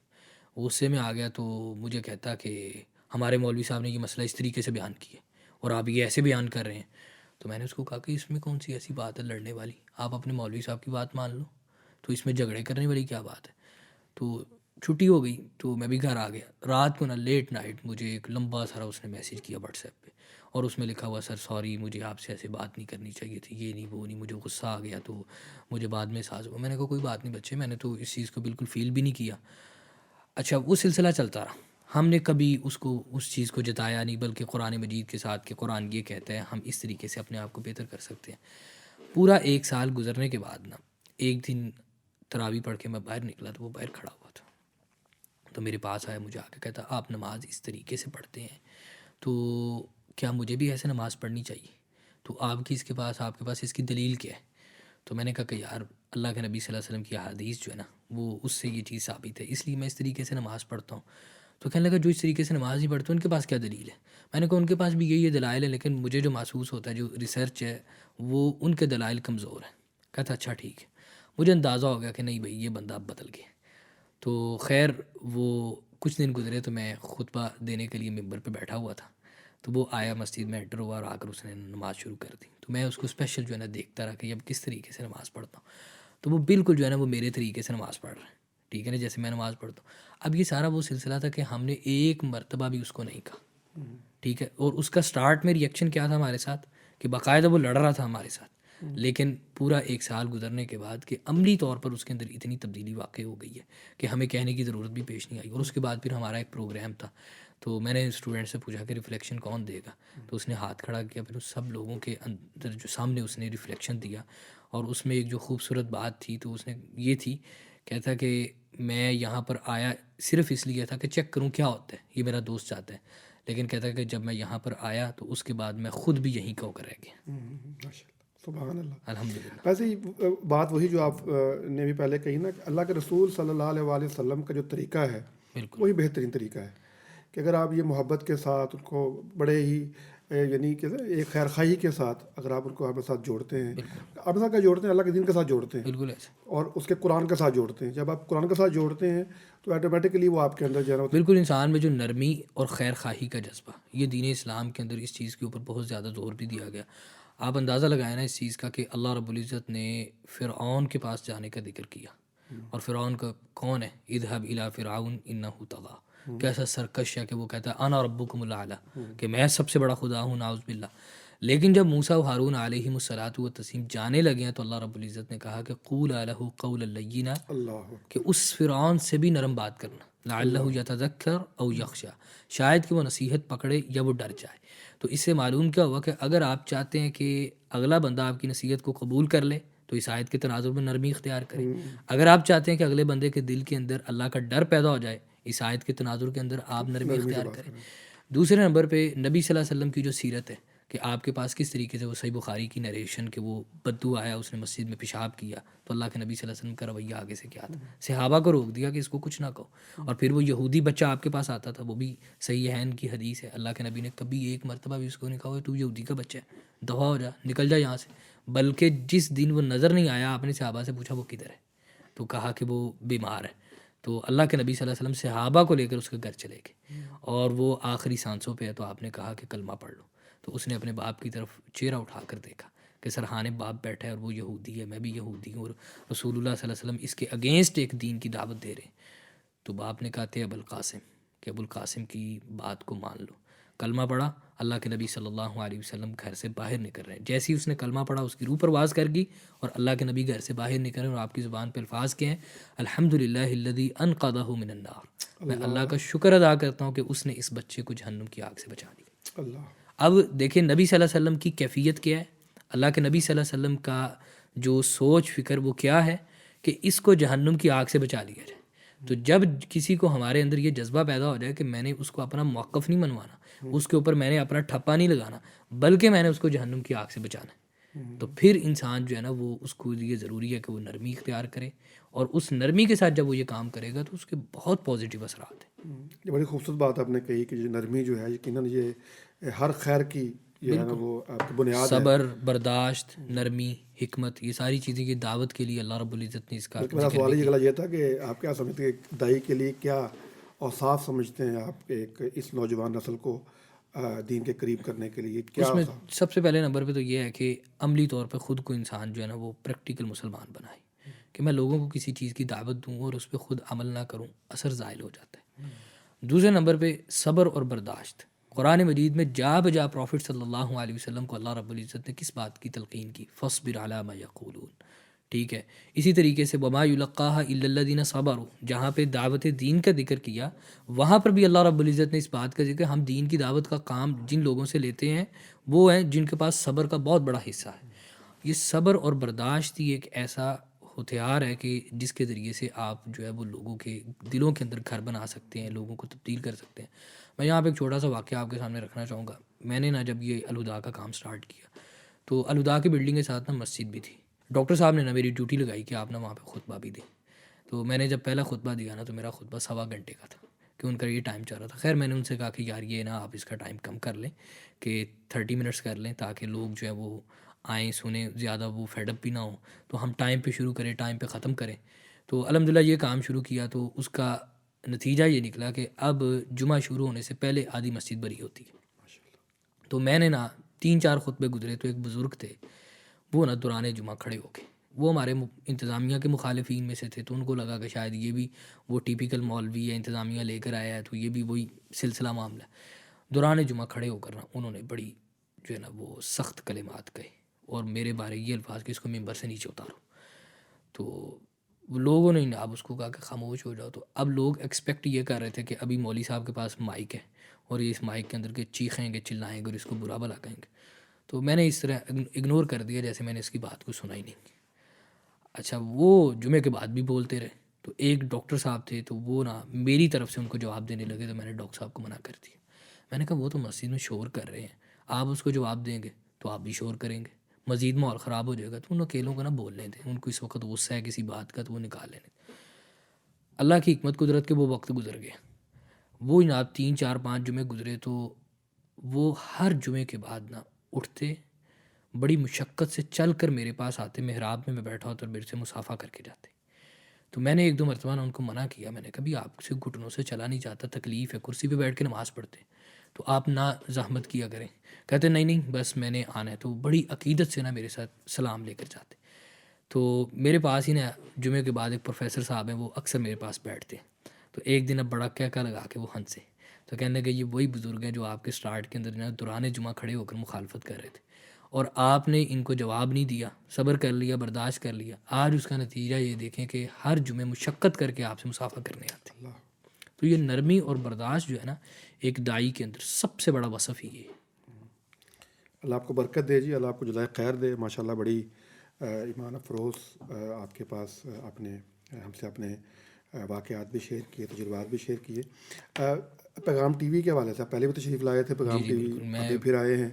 غصے میں آ گیا تو مجھے کہتا کہ ہمارے مولوی صاحب نے یہ مسئلہ اس طریقے سے بیان کیا اور آپ یہ ایسے بیان کر رہے ہیں. تو میں نے اس کو کہا کہ اس میں کون سی ایسی بات ہے لڑنے والی، آپ اپنے مولوی صاحب کی بات مان لو، تو اس میں جھگڑے کرنے والی کیا بات ہے. تو چھٹی ہو گئی تو میں بھی گھر آ گیا. رات کو نا لیٹ نائٹ مجھے ایک لمبا سارا اس نے میسیج کیا واٹس ایپ پہ، اور اس میں لکھا ہوا سر سوری مجھے آپ سے ایسے بات نہیں کرنی چاہیے تھی، یہ نہیں وہ نہیں، مجھے غصہ آ گیا تو مجھے بعد میں احساس ہوا. میں نے کہا کوئی بات نہیں بچے، میں نے تو اس چیز کو بالکل فیل بھی نہیں کیا. اچھا وہ سلسلہ چلتا رہا. ہم نے کبھی اس کو اس چیز کو جتایا نہیں، بلکہ قرآن مجید کے ساتھ کہ قرآن یہ کہتا ہے ہم اس طریقے سے اپنے آپ کو بہتر کر سکتے ہیں. پورا ایک سال گزرنے کے بعد نا ایک دن تراویح پڑھ کے میں باہر نکلا تو وہ باہر کھڑا ہوا تھا. تو میرے پاس آیا، مجھے آ کے کہتا آپ نماز اس طریقے سے پڑھتے ہیں تو کیا مجھے بھی ایسے نماز پڑھنی چاہیے؟ تو آپ کے پاس اس کی دلیل کیا ہے؟ تو میں نے کہا کہ یار اللہ کے نبی صلی اللہ علیہ وسلم کی احادیث جو ہے نا وہ اس سے یہ چیز ثابت ہے، اس لیے میں اس طریقے سے نماز پڑھتا ہوں۔ تو کہنے لگا جو اس طریقے سے نماز نہیں پڑھتے ان کے پاس کیا دلیل ہے؟ میں نے کہا ان کے پاس بھی یہی دلائل ہے، لیکن مجھے جو محسوس ہوتا ہے جو ریسرچ ہے وہ ان کے دلائل کمزور ہیں۔ کہتا اچھا ٹھیک ہے، مجھے اندازہ ہو گیا کہ نہیں بھائی یہ بندہ اب بدل گیا۔ تو خیر وہ کچھ دن گزرے تو میں خطبہ دینے کے لیے ممبر پہ بیٹھا ہوا تھا، تو وہ آیا مسجد میں انٹر ہوا اور آ کر اس نے نماز شروع کر دی۔ تو میں اس کو اسپیشل جو ہے نا دیکھتا رہا کہ اب کس طریقے سے نماز پڑھتا ہوں، تو وہ بالکل جو ہے نا وہ میرے طریقے سے نماز پڑھ رہا ہے، ٹھیک ہے نا، جیسے میں نماز پڑھتا ہوں۔ اب یہ سارا وہ سلسلہ تھا کہ ہم نے ایک مرتبہ بھی اس کو نہیں کہا، ٹھیک ہے، اور اس کا سٹارٹ میں ریئیکشن کیا تھا ہمارے ساتھ کہ باقاعدہ وہ لڑ رہا تھا ہمارے ساتھ، لیکن پورا ایک سال گزرنے کے بعد کہ عملی طور پر اس کے اندر اتنی تبدیلی واقع ہو گئی ہے کہ ہمیں کہنے کی ضرورت بھی پیش نہیں آئی۔ اور اس کے بعد پھر ہمارا ایک پروگرام تھا، تو میں نے اسٹوڈنٹ سے پوچھا کہ ریفلیکشن کون دے گا، تو اس نے ہاتھ کھڑا کیا، پھر اس سب لوگوں کے اندر جو سامنے اس نے ریفلیکشن دیا، اور اس میں ایک جو خوبصورت بات تھی تو اس نے یہ تھی، کہتا کہ میں یہاں پر آیا صرف اس لیے تھا کہ چیک کروں کیا ہوتا ہے، یہ میرا دوست چاہتا ہے، لیکن کہتا ہے کہ جب میں یہاں پر آیا تو اس کے بعد میں خود بھی یہیں کا رہ گیا۔ ماشاء اللہ، سبحان اللہ۔ الحمدللہ۔ ویسے ہی بات وہی جو آپ نے بھی پہلے کہی نا کہ اللہ کے رسول صلی اللہ علیہ وآلہ وسلم کا جو طریقہ ہے بالکل وہی بہترین طریقہ ہے کہ اگر آپ یہ محبت کے ساتھ ان کو بڑے ہی یعنی کہ ایک خیر خواہی کے ساتھ اگر آپ ان کو اپنے ساتھ جوڑتے ہیں، اپنے ساتھ کیا جوڑتے ہیں، اللہ کے دین کے ساتھ جوڑتے ہیں بالکل ایسے، اور اس کے قرآن کے ساتھ جوڑتے ہیں۔ جب آپ قرآن کے ساتھ جوڑتے ہیں تو آٹومیٹکلی وہ آپ کے اندر جو ہے نا بالکل انسان میں جو نرمی اور خیر خواہی کا جذبہ، یہ دین اسلام کے اندر اس چیز کے اوپر بہت زیادہ زور بھی دیا گیا۔ آپ اندازہ لگائیں نا اس چیز کا کہ اللہ رب العزت نے فرعون کے پاس جانے کا ذکر کیا، اور فرعون کا کون ہے؟ اذهب الى فرعون انه طغى، کیسا سرکش ہے کہ وہ کہتا ہے انا ربکم الاعلی، کہ میں سب سے بڑا خدا ہوں، نعوذ باللہ۔ لیکن جب موسیٰ و ہارون علیہم الصلاۃ والتسلیم جانے لگے ہیں تو اللہ رب العزت نے کہا کہ قولا لہ قولا لینا، اللہ کہ اس فرعون سے بھی نرم بات کرنا، لعلہ یتذکر او یخشی، شاید کہ وہ نصیحت پکڑے یا وہ ڈر جائے۔ تو اس سے معلوم کیا ہوا کہ اگر آپ چاہتے ہیں کہ اگلا بندہ آپ کی نصیحت کو قبول کر لے تو اس آیت کے تناظر میں نرمی اختیار کرے، اگر آپ چاہتے ہیں کہ اگلے بندے کے دل کے اندر اللہ کا ڈر پیدا ہو جائے اس آیت کے تناظر کے اندر آپ نرمی اختیار کریں۔ دوسرے نمبر پہ نبی صلی اللہ علیہ وسلم کی جو سیرت ہے کہ آپ کے پاس کس طریقے سے، وہ صحیح بخاری کی نریشن کہ وہ بدو آیا، اس نے مسجد میں پیشاب کیا تو اللہ کے نبی صلی اللہ علیہ وسلم کا رویہ آگے سے کیا تھا، صحابہ کو روک دیا کہ اس کو کچھ نہ کہو۔ اور پھر وہ یہودی بچہ آپ کے پاس آتا تھا، وہ بھی صحیح ہے، ان کی حدیث ہے، اللہ کے نبی نے کبھی ایک مرتبہ بھی اس کو نہیں کہا تو یہودی کا بچہ ہے، دفع ہو جا، نکل جا یہاں سے، بلکہ جس دن وہ نظر نہیں آیا آپ نے صحابہ سے پوچھا وہ کدھر ہے، تو کہا کہ وہ بیمار ہے، تو اللہ کے نبی صلی اللہ علیہ وسلم صحابہ کو لے کر اس کے گھر چلے گئے، اور وہ آخری سانسوں پہ ہے تو آپ نے کہا کہ کلمہ پڑھ لو، تو اس نے اپنے باپ کی طرف چہرہ اٹھا کر دیکھا کہ سرحان باپ بیٹھا ہے اور وہ یہودی ہے، میں بھی یہودی ہوں، اور رسول اللہ صلی اللہ علیہ وسلم اس کے اگینسٹ ایک دین کی دعوت دے رہے ہیں۔ تو باپ نے کہا تھے ابوالقاسم کہ ابوالقاسم کی بات کو مان لو، کلمہ پڑھا، اللہ کے نبی صلی اللہ علیہ وسلم گھر سے باہر نکل رہے ہیں، جیسے ہی اس نے کلمہ پڑھا اس کی روح پرواز کر گئی اور اللہ کے نبی گھر سے باہر نکل رہے ہیں، اور آپ کی زبان پہ الفاظ کے ہیں الحمدللہ الذی انقذہ من النار، میں اللہ کا شکر ادا کرتا ہوں کہ اس نے اس بچے کو جہنم کی آگ سے بچا دیا۔ اللہ اب دیکھیں نبی صلی اللہ علیہ وسلم کی کیفیت کیا ہے، اللہ کے نبی صلی اللہ علیہ وسلم کا جو سوچ فکر وہ کیا ہے کہ اس کو جہنم کی آگ سے بچا لیا جائے۔ تو جب کسی کو ہمارے اندر یہ جذبہ پیدا ہو جائے کہ میں نے اس کو اپنا موقف نہیں منوانا، اس کے اوپر میں نے اپنا ٹھپا نہیں لگانا، بلکہ میں نے اس کو جہنم کی آگ سے بچانا ہے، تو پھر انسان جو ہے نا وہ اس کو یہ ضروری ہے کہ وہ نرمی اختیار کرے، اور اس نرمی کے ساتھ جب وہ یہ کام کرے گا تو اس کے بہت پازیٹیو اثرات ہیں۔ یہ بڑی خوبصورت بات آپ نے کہی کہ یہ نرمی جو ہے یقیناً یہ ہر خیر کی جو ہے نا وہ آپ کی بنیاد ہے۔ صبر، برداشت، نرمی، حکمت، یہ ساری چیزیں کی دعوت کے لیے اللہ رب العزت نے اس کا میرا سوال ہی اگلا یہ تھا کہ آپ کیا سمجھتے ہیں کہ دائی کے لیے کیا اوصاف سمجھتے ہیں آپ ایک اس نوجوان نسل کو دین کے قریب کرنے کے لیے کیا اس میں اوصاف؟ سب سے پہلے نمبر پہ تو یہ ہے کہ عملی طور پہ خود کو انسان جو ہے نا وہ پریکٹیکل مسلمان بنائے، کہ میں لوگوں کو کسی چیز کی دعوت دوں اور اس پہ خود عمل نہ کروں، اثر زائل ہو جاتا ہے۔ دوسرے نمبر پہ صبر اور برداشت، قرآن مجید میں جا بجا پروفٹ صلی اللہ علیہ وسلم کو اللہ رب العزت نے کس بات کی تلقین کی؟ فاصبر علی ما یقولون، ٹھیک ہے۔ اسی طریقے سے وما یلقاها الا الذین صبروا، جہاں پہ دعوت دین کا ذکر کیا وہاں پر بھی اللہ رب العزت نے اس بات کا ذکر، ہم دین کی دعوت کا کام جن لوگوں سے لیتے ہیں وہ ہیں جن کے پاس صبر کا بہت بڑا حصہ ہے۔ یہ صبر اور برداشت ہی ایک ایسا ہتھیار ہے کہ جس کے ذریعے سے آپ جو ہے وہ لوگوں کے دلوں کے اندر گھر بنا سکتے ہیں، لوگوں کو تبدیل کر سکتے ہیں۔ میں یہاں پہ ایک چھوٹا سا واقعہ آپ کے سامنے رکھنا چاہوں گا۔ میں نے نا جب یہ الہدا کا کام سٹارٹ کیا تو الہدا کی بلڈنگ کے ساتھ نا مسجد بھی تھی، ڈاکٹر صاحب نے نا میری ڈیوٹی لگائی کہ آپ نا وہاں پہ خطبہ بھی دیں. تو میں نے جب پہلا خطبہ دیا نا تو میرا خطبہ 1.25 گھنٹے کا تھا کہ ان کا یہ ٹائم چل رہا تھا. خیر میں نے ان سے کہا کہ یار یہ نا آپ اس کا ٹائم کم کر لیں کہ 30 منٹس کر لیں تاکہ لوگ جو ہے وہ آئیں سنیں, زیادہ وہ فیڈ اپ بھی نہ ہوں, تو ہم ٹائم پہ شروع کریں ٹائم پہ ختم کریں. تو الحمدللہ یہ کام شروع کیا تو اس کا نتیجہ یہ نکلا کہ اب جمعہ شروع ہونے سے پہلے آدھی مسجد بھری ہوتی ہے. تو میں نے نا 3-4 خطبے گزرے تو ایک بزرگ تھے وہ نا دوران جمعہ کھڑے ہو گئے. وہ ہمارے انتظامیہ کے مخالفین میں سے تھے تو ان کو لگا کہ شاید یہ بھی وہ ٹیپیکل مولوی ہے, انتظامیہ لے کر آیا ہے تو یہ بھی وہی سلسلہ معاملہ ہے. دوران جمعہ کھڑے ہو کر نا انہوں نے بڑی جو ہے نا وہ سخت کلمات کہے اور میرے بارے یہ الفاظ کہ اس کو ممبر سے نیچے اتارو. تو وہ لوگوں نے اب اس کو کہا کہ خاموش ہو جاؤ. تو اب لوگ ایکسپیکٹ یہ کر رہے تھے کہ ابھی مولوی صاحب کے پاس مائک ہے اور یہ اس مائک کے اندر کے چیخیں گے چلائیں گے اور اس کو برا بھلا کہیں گے. تو میں نے اس طرح اگنور کر دیا جیسے میں نے اس کی بات کو سنا ہی نہیں. اچھا وہ جمعے کے بعد بھی بولتے رہے. تو ایک ڈاکٹر صاحب تھے تو وہ نا میری طرف سے ان کو جواب دینے لگے تو میں نے ڈاکٹر صاحب کو منع کر دیا. میں نے کہا وہ تو مسجد میں شور کر رہے ہیں, آپ اس کو جواب دیں گے تو آپ بھی شور کریں گے, مزید ماحول خراب ہو جائے گا. تو ان اکیلوں کو نا بولنے دیں, ان کو اس وقت غصہ ہے کسی بات کا تو وہ نکال لینے دیں. اللہ کی حکمت قدرت کے وہ وقت گزر گیا. وہ جناب 3-4-5 جمعے گزرے تو وہ ہر جمعے کے بعد نا اٹھتے بڑی مشقت سے چل کر میرے پاس آتے, محراب میں بیٹھا ہوتا اور میرے سے مصافحہ کر کے جاتے. تو میں نے 1-2 مرتبہ ان کو منع کیا. میں نے کہا بھی آپ سے گھٹنوں سے چلا نہیں جاتا, تکلیف ہے, کرسی پہ بیٹھ کے نماز پڑھتے تو آپ نہ زحمت کیا کریں. کہتے نہیں نہیں بس میں نے آنا ہے. تو بڑی عقیدت سے نا میرے ساتھ سلام لے کر جاتے. تو میرے پاس ہی نا جمعے کے بعد ایک پروفیسر صاحب ہیں وہ اکثر میرے پاس بیٹھتے. تو ایک دن اب بڑا کہہ لگا کے وہ ہنسے. تو کہنے کہ یہ وہی بزرگ ہیں جو آپ کے سٹارٹ کے اندر نا دوران جمعہ کھڑے ہو کر مخالفت کر رہے تھے اور آپ نے ان کو جواب نہیں دیا, صبر کر لیا, برداشت کر لیا. آج اس کا نتیجہ یہ دیکھیں کہ ہر جمعے مشقت کر کے آپ سے مصافحہ کرنے آتے. تو یہ نرمی اور برداشت جو ہے نا ایک داعی کے اندر سب سے بڑا وصف ہی ہے. اللہ آپ کو برکت دے جی, اللہ آپ کو جزائے خیر دے. ماشاء اللہ بڑی ایمان افروز آپ کے پاس آپ نے ہم سے اپنے واقعات بھی شیئر کیے, تجربات بھی شیئر کیے. پیغام ٹی وی کے حوالے سے آپ پہلے بھی تشریف لائے تھے جی پیغام جی ٹی وی, بالکل. میں ابھی پھر آئے ہیں,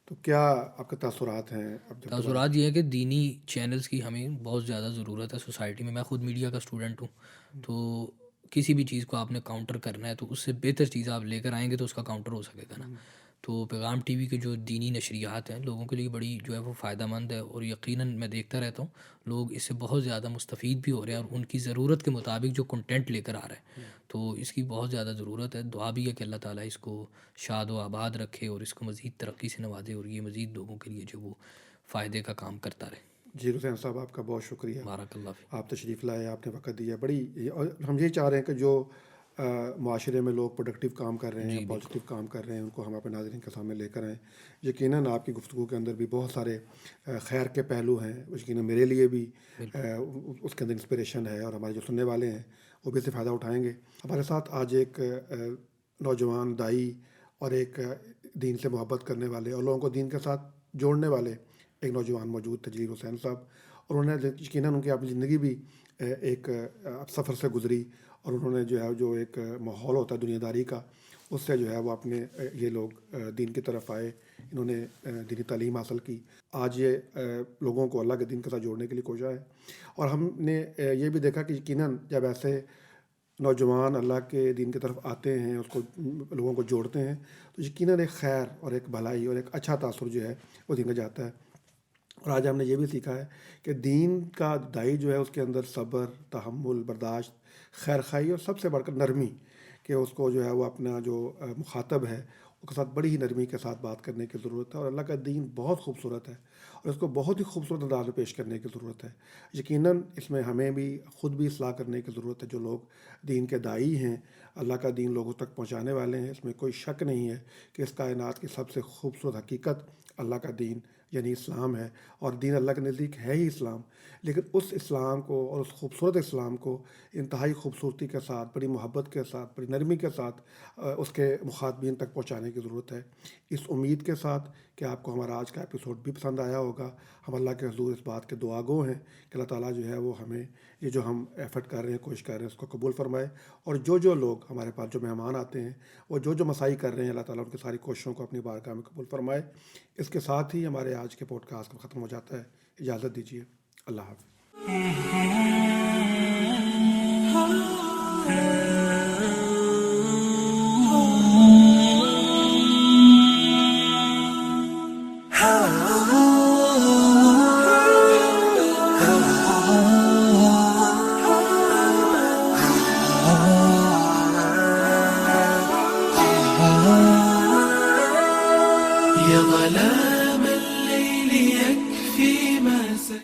تو کیا آپ کے تاثرات ہیں اب جب دوبارہ؟ تاثرات یہ ہے کہ دینی چینلز کی ہمیں بہت زیادہ ضرورت ہے سوسائٹی میں. میں خود میڈیا کا اسٹوڈنٹ ہوں, تو کسی بھی چیز کو آپ نے کاؤنٹر کرنا ہے تو اس سے بہتر چیز آپ لے کر آئیں گے تو اس کا کاؤنٹر ہو سکے گا نا. تو پیغام ٹی وی کے جو دینی نشریات ہیں لوگوں کے لیے بڑی جو ہے وہ فائدہ مند ہے اور یقیناً میں دیکھتا رہتا ہوں لوگ اس سے بہت زیادہ مستفید بھی ہو رہے ہیں اور ان کی ضرورت کے مطابق جو کنٹینٹ لے کر آ رہا ہے تو اس کی بہت زیادہ ضرورت ہے. دعا بھی ہے کہ اللہ تعالیٰ اس کو شاد و آباد رکھے اور اس کو مزید ترقی سے نوازے اور یہ مزید لوگوں کے لیے جو وہ فائدے کا کام کرتا رہے. جی حسین صاحب آپ کا بہت شکریہ, بارک اللہ فی. آپ تشریف لائے, آپ نے وقت دیا. بڑی اور ہم یہی چاہ رہے ہیں کہ جو معاشرے میں لوگ پروڈکٹیو کام کر رہے ہیں, جی بالکل. پازیٹیو کام کر رہے ہیں, ان کو ہم اپنے ناظرین کے سامنے لے کر آئیں. یقیناً آپ کی گفتگو کے اندر بھی بہت سارے خیر کے پہلو ہیں, یقیناً میرے لیے بھی اس کے اندر انسپریشن ہے اور ہمارے جو سننے والے ہیں وہ بھی اس سے فائدہ اٹھائیں گے. ہمارے ساتھ آج ایک نوجوان داعی اور ایک دین سے محبت کرنے والے اور لوگوں کو دین کے ساتھ جوڑنے والے ایک نوجوان موجود تھے, جلیل حسین صاحب. اور انہوں نے یقیناً ان کی اپنی زندگی بھی ایک سفر سے گزری اور انہوں نے جو ہے جو ایک ماحول ہوتا ہے دنیا داری کا اس سے جو ہے وہ اپنے یہ لوگ دین کی طرف آئے, انہوں نے دینی تعلیم حاصل کی. آج یہ لوگوں کو اللہ کے دین کے ساتھ جوڑنے کے لیے کوشاں ہے. اور ہم نے یہ بھی دیکھا کہ یقیناً جب ایسے نوجوان اللہ کے دین کی طرف آتے ہیں, اس کو لوگوں کو جوڑتے ہیں تو یقیناً ایک خیر اور ایک بھلائی اور ایک اچھا تاثر جو ہے وہ دین کا جاتا ہے. اور آج ہم نے یہ بھی سیکھا ہے کہ دین کا داعی جو ہے اس کے اندر صبر, تحمل, برداشت, خیر خواہی اور سب سے بڑھ کر نرمی, کہ اس کو جو ہے وہ اپنا جو مخاطب ہے اس کے ساتھ بڑی ہی نرمی کے ساتھ بات کرنے کی ضرورت ہے. اور اللہ کا دین بہت خوبصورت ہے اور اس کو بہت ہی خوبصورت انداز میں پیش کرنے کی ضرورت ہے. یقیناً اس میں ہمیں بھی خود بھی اصلاح کرنے کی ضرورت ہے. جو لوگ دین کے داعی ہیں, اللہ کا دین لوگوں تک پہنچانے والے ہیں, اس میں کوئی شک نہیں ہے کہ اس کائنات کی سب سے خوبصورت حقیقت اللہ کا دین یعنی اسلام ہے. اور دین اللہ کے نزدیک ہے ہی اسلام, لیکن اس اسلام کو اور اس خوبصورت اسلام کو انتہائی خوبصورتی کے ساتھ, بڑی محبت کے ساتھ, بڑی نرمی کے ساتھ اس کے مخاطبین تک پہنچانے کی ضرورت ہے. اس امید کے ساتھ کہ آپ کو ہمارا آج کا ایپیسوڈ بھی پسند آیا ہوگا. ہم اللہ کے حضور اس بات کے دعا گو ہیں کہ اللہ تعالیٰ جو ہے وہ ہمیں یہ جو ہم ایفرٹ کر رہے ہیں, کوشش کر رہے ہیں, اس کو قبول فرمائے. اور جو لوگ ہمارے پاس جو مہمان آتے ہیں وہ جو مساعی کر رہے ہیں, اللہ تعالیٰ ان کی ساری کوششوں کو اپنی بارگاہ میں قبول فرمائے. اس کے ساتھ ہی ہمارے آج کے پوڈ کاسٹ ختم ہو جاتا ہے. اجازت دیجیے. اللہ حافظ. يا ظلام